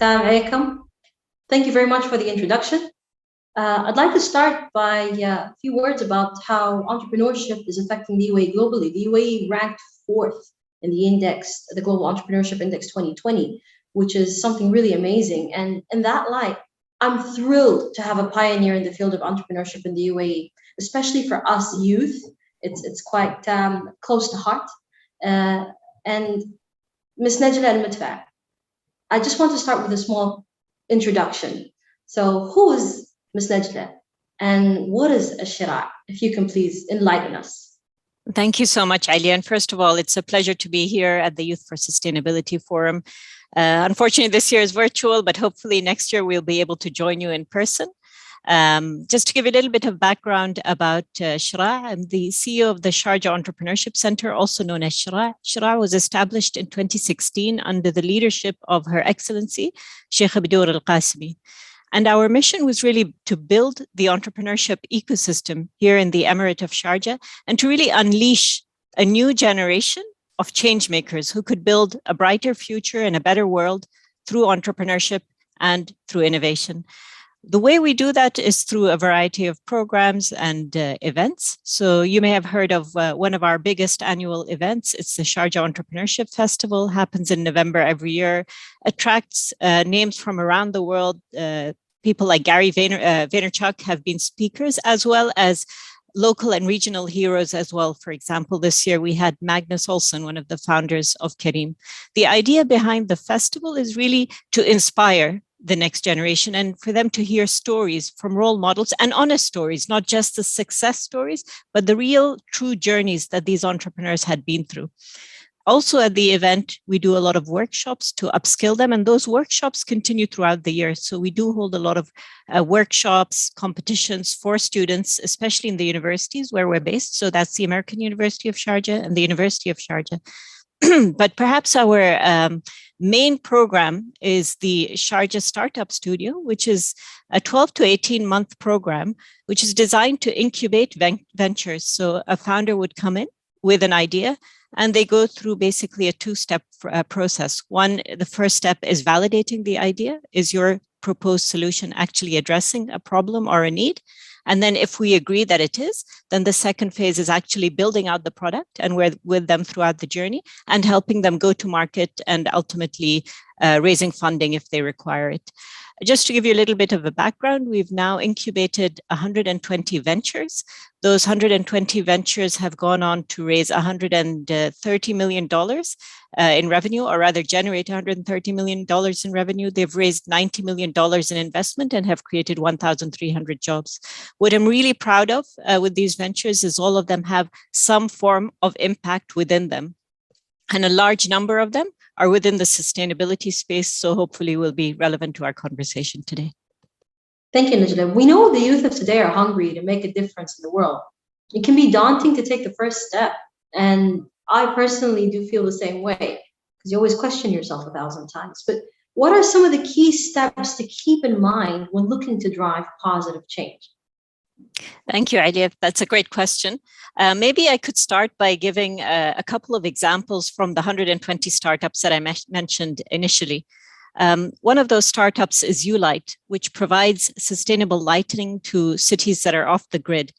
Assalamu alaikum. Thank you very much for the introduction. I'd like to start by a few words about how entrepreneurship is affecting the UAE globally. The UAE ranked 4th in the index, the Global Entrepreneurship Index 2020, which is something really amazing. And in that light, I'm thrilled to have a pioneer in the field of entrepreneurship in the UAE, especially for us youth. It's quite close to heart. And Ms. Najla and Midfa, I just want to start with a small introduction. So who is Ms. Najla and what is a Sheraa? If you can please enlighten us. Thank you so much, Aliya. And first of all, it's a pleasure to be here at the Youth for Sustainability Forum. Unfortunately, this year is virtual, but hopefully next year we'll be able to join you in person. Just to give you a little bit of background about Shira, I'm the CEO of the Sharjah Entrepreneurship Center, also known as Shira. Shira was established in 2016 under the leadership of Her Excellency, Sheikh Abdur Al-Qasimi. And our mission was really to build the entrepreneurship ecosystem here in the Emirate of Sharjah and to really unleash a new generation of change makers who could build a brighter future and a better world through entrepreneurship and through innovation. The way we do that is through a variety of programs and events. So you may have heard of one of our biggest annual events. It's the Sharjah Entrepreneurship Festival, happens in November every year, attracts names from around the world. People like Gary Vaynerchuk have been speakers, as well as local and regional heroes as well. For example, this year we had Magnus Olsson, one of the founders of Kareem. The idea behind the festival is really to inspire the next generation and for them to hear stories from role models and honest stories, not just the success stories, but the real true journeys that these entrepreneurs had been through. Also at the event, we do a lot of workshops to upskill them, and those workshops continue throughout the year. So we do hold a lot of workshops, competitions for students, especially in the universities where we're based. So that's the American University of Sharjah and the University of Sharjah. But perhaps our main program is the Sharjah Startup Studio, which is a 12 to 18 month program, which is designed to incubate ventures. So a founder would come in with an idea and they go through basically a two-step process. One, the first step is validating the idea. Is your proposed solution actually addressing a problem or a need? And then if we agree that it is, then the second phase is actually building out the product, and we're with them throughout the journey and helping them go to market and ultimately raising funding if they require it. Just to give you a little bit of a background, we've now incubated 120 ventures. Those 120 ventures have gone on to raise $130 million in revenue, or rather generate $130 million in revenue. They've raised $90 million in investment and have created 1,300 jobs. What I'm really proud of with these ventures is all of them have some form of impact within them. And a large number of them are within the sustainability space, so hopefully will be relevant to our conversation today. Thank you, Najla. We know the youth of today are hungry to make a difference in the world. It can be daunting to take the first step. And I personally do feel the same way, because you always question yourself 1,000 times. But what are some of the key steps to keep in mind when looking to drive positive change? Thank you, Aliya. That's a great question. Maybe I could start by giving a couple of examples from the 120 startups that I mentioned initially. One of those startups is Ulight, which provides sustainable lighting to cities that are off the grid.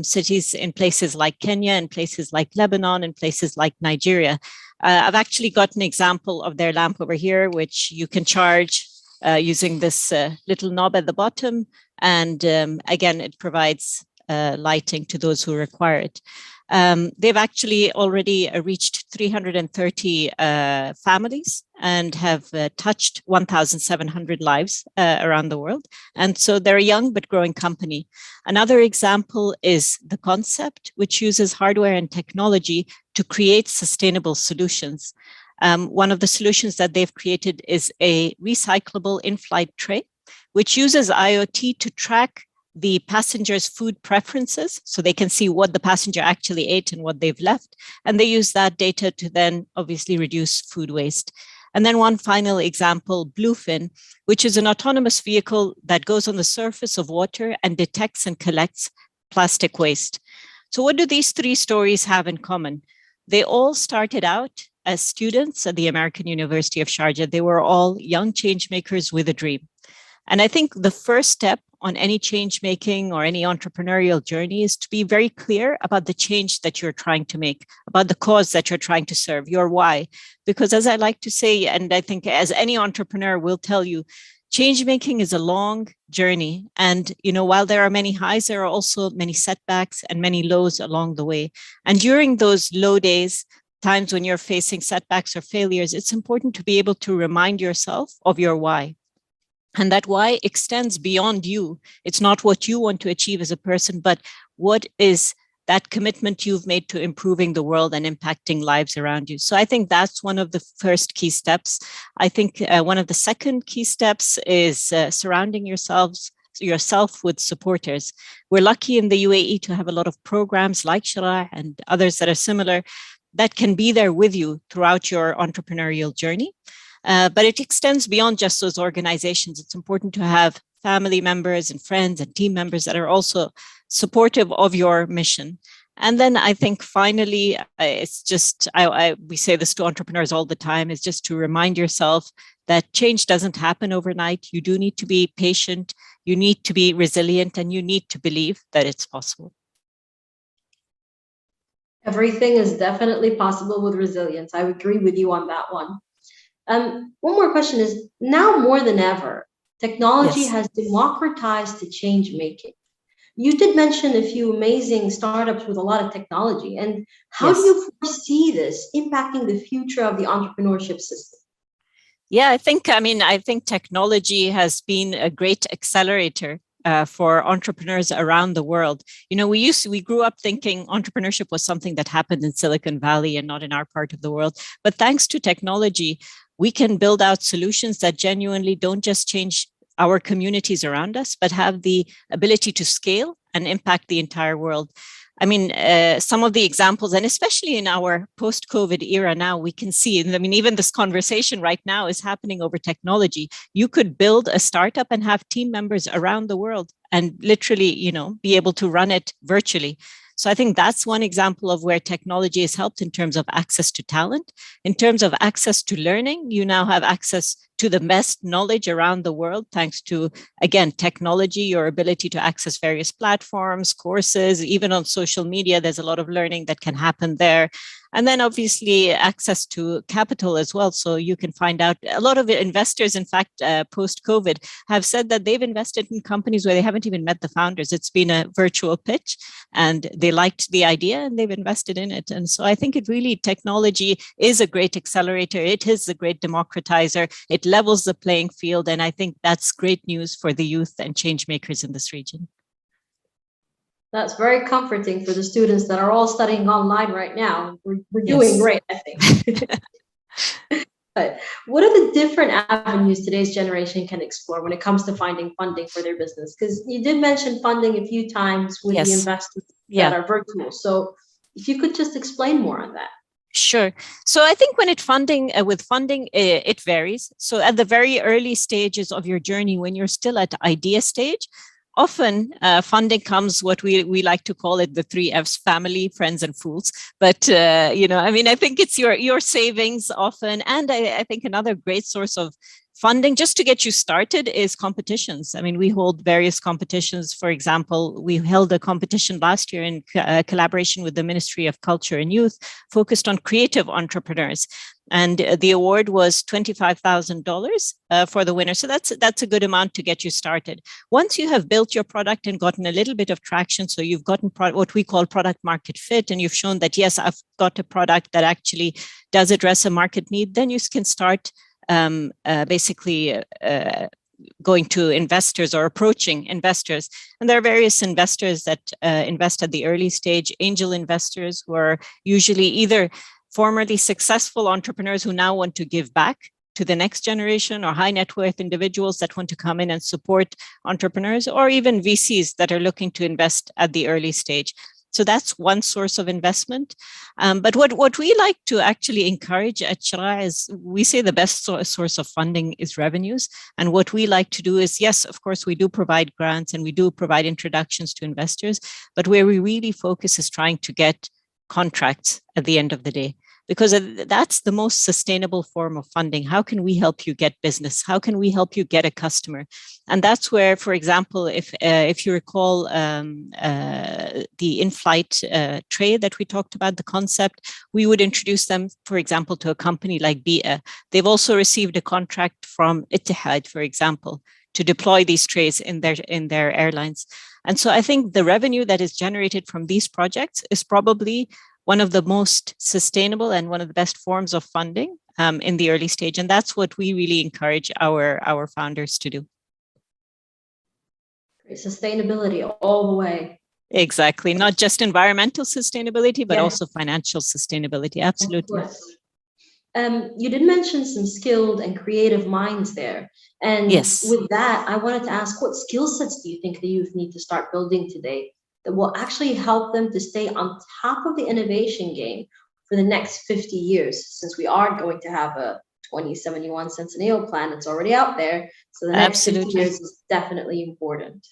Cities in places like Kenya and places like Lebanon and places like Nigeria. I've actually got an example of their lamp over here, which you can charge using this little knob at the bottom. And again, it provides lighting to those who require it. They've actually already reached 330 families and have touched 1,700 lives around the world. And so they're a young but growing company. Another example is The Concept, which uses hardware and technology to create sustainable solutions. One of the solutions that they've created is a recyclable in-flight tray, which uses IoT to track the passengers' food preferences, so they can see what the passenger actually ate and what they've left. And they use that data to then obviously reduce food waste. And then one final example, Bluefin, which is an autonomous vehicle that goes on the surface of water and detects and collects plastic waste. So what do these three stories have in common? They all started out as students at the American University of Sharjah, they were all young change makers with a dream. And I think the first step on any change making or any entrepreneurial journey is to be very clear about the change that you're trying to make, about the cause that you're trying to serve, your why. Because as I like to say, and I think as any entrepreneur will tell you, change making is a long journey. And, while there are many highs, there are also many setbacks and many lows along the way. And during those low days, times when you're facing setbacks or failures, it's important to be able to remind yourself of your why. And that why extends beyond you. It's not what you want to achieve as a person, but what is that commitment you've made to improving the world and impacting lives around you. So I think that's one of the first key steps. I think one of the second key steps is surrounding yourself with supporters. We're lucky in the UAE to have a lot of programs like Shira and others that are similar that can be there with you throughout your entrepreneurial journey. But it extends beyond just those organizations. It's important to have family members and friends and team members that are also supportive of your mission. And then I think finally, it's just, we say this to entrepreneurs all the time, is just to remind yourself that change doesn't happen overnight. You do need to be patient, you need to be resilient, and you need to believe that it's possible. Everything is definitely possible with resilience. I agree with you on that one. One more question is, now more than ever, technology has democratized the change making. You did mention a few amazing startups with a lot of technology. And how do you foresee this impacting the future of the entrepreneurship system? Yeah, I think technology has been a great accelerator for entrepreneurs around the world. We grew up thinking entrepreneurship was something that happened in Silicon Valley and not in our part of the world. But thanks to technology, we can build out solutions that genuinely don't just change our communities around us, but have the ability to scale and impact the entire world. Some of the examples, and especially in our post-COVID era now, we can see, even this conversation right now is happening over technology. You could build a startup and have team members around the world and literally, be able to run it virtually. So I think that's one example of where technology has helped in terms of access to talent, in terms of access to learning. You now have access to the best knowledge around the world, thanks to, again, technology, your ability to access various platforms, courses, even on social media, there's a lot of learning that can happen there. And then obviously access to capital as well. So you can find out a lot of investors, in fact, post-COVID have said that they've invested in companies where they haven't even met the founders. It's been a virtual pitch and they liked the idea and they've invested in it. And so I think technology is a great accelerator. It is a great democratizer. It levels the playing field. And I think that's great news for the youth and change makers in this region. That's very comforting for the students that are all studying online right now. We're doing great, I think. But what are the different avenues today's generation can explore when it comes to finding funding for their business? Because you did mention funding a few times with the investors that are virtual. So if you could just explain more on that. Sure. So I think with funding, it varies. So at the very early stages of your journey, when you're still at the idea stage, often funding comes what we like to call it the 3 F's: family, friends, and fools. But, I think it's your savings often. And I think another great source of funding just to get you started is competitions. We hold various competitions. For example, we held a competition last year in collaboration with the Ministry of Culture and Youth, focused on creative entrepreneurs. And the award was $25,000 for the winner. So that's a good amount to get you started. Once you have built your product and gotten a little bit of traction, so you've gotten what we call product market fit, and you've shown that, yes, I've got a product that actually does address a market need, then you can start going to investors or approaching investors. And there are various investors that invest at the early stage, angel investors who are usually either formerly successful entrepreneurs who now want to give back to the next generation, or high net worth individuals that want to come in and support entrepreneurs, or even VCs that are looking to invest at the early stage. So that's one source of investment. But what we like to actually encourage at Shira is, we say the best source of funding is revenues. And what we like to do is, yes, of course, we do provide grants and we do provide introductions to investors, but where we really focus is trying to get contracts at the end of the day. because that's the most sustainable form of funding. How can we help you get business? How can we help you get a customer? And that's where, for example, if you recall the in-flight tray that we talked about, the concept, we would introduce them, for example, to a company like BIA. They've also received a contract from Etihad, for example, to deploy these trays in their airlines. And so I think the revenue that is generated from these projects is probably one of the most sustainable and one of the best forms of funding in the early stage. And that's what we really encourage our founders to do. Sustainability all the way. Exactly. Not just environmental sustainability, but also financial sustainability. Absolutely. You did mention some skilled and creative minds there. And with that, I wanted to ask, what skill sets do you think the youth need to start building today that will actually help them to stay on top of the innovation game for the next 50 years, since we are going to have a 2071 Centennial Plan that's already out there. So the next 50 years is definitely important.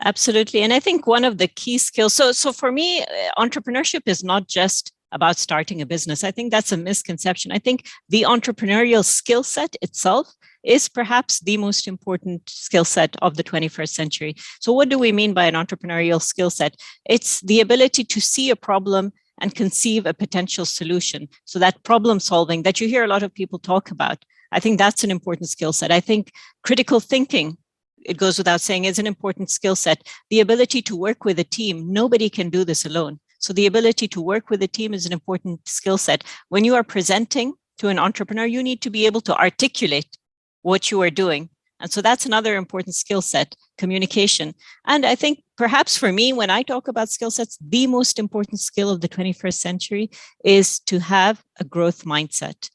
Absolutely. And I think one of the key skills, so for me, entrepreneurship is not just about starting a business. I think that's a misconception. I think the entrepreneurial skill set itself is perhaps the most important skill set of the 21st century. So what do we mean by an entrepreneurial skill set? It's the ability to see a problem and conceive a potential solution. So that problem solving that you hear a lot of people talk about, I think that's an important skill set. I think critical thinking, it goes without saying, is an important skill set. The ability to work with a team, nobody can do this alone. So the ability to work with a team is an important skill set. When you are presenting to an entrepreneur, you need to be able to articulate what you are doing. And so that's another important skill set, communication. And I think perhaps for me, when I talk about skill sets, the most important skill of the 21st century is to have a growth mindset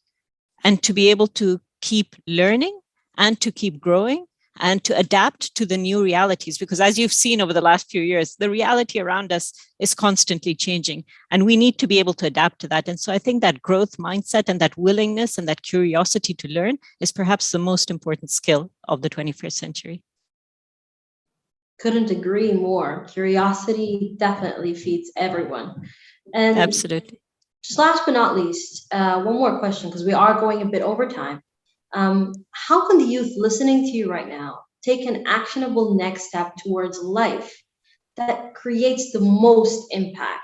and to be able to keep learning and to keep growing and to adapt to the new realities, because as you've seen over the last few years, the reality around us is constantly changing, and we need to be able to adapt to that. And so I think that growth mindset and that willingness and that curiosity to learn is perhaps the most important skill of the 21st century. Couldn't agree more. Curiosity definitely feeds everyone. And absolutely. Just last but not least, one more question, because we are going a bit over time. How can the youth listening to you right now take an actionable next step towards life that creates the most impact?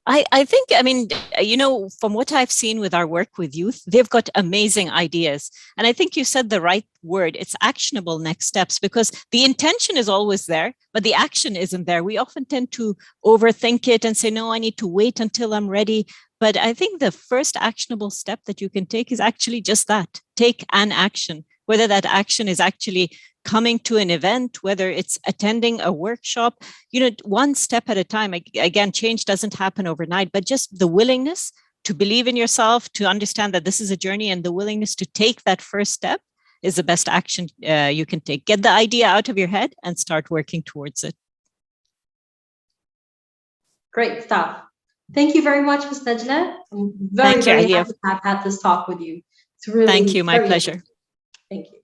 I think, I mean, you know, from what I've seen with our work with youth, they've got amazing ideas. And I think you said the right word. It's actionable next steps, because the intention is always there, but the action isn't there. We often tend to overthink it and say, no, I need to wait until I'm ready. But I think the first actionable step that you can take is actually just that. Take an action, whether that action is actually coming to an event, whether it's attending a workshop, you know, one step at a time. Again, change doesn't happen overnight, but just the willingness to believe in yourself, to understand that this is a journey, and the willingness to take that first step is the best action you can take. Get the idea out of your head and start working towards it. Great stuff. Thank you very much, Ms. Najla. I'm very happy to have had this talk with you. It's really, thank you. My pleasure. Thank you.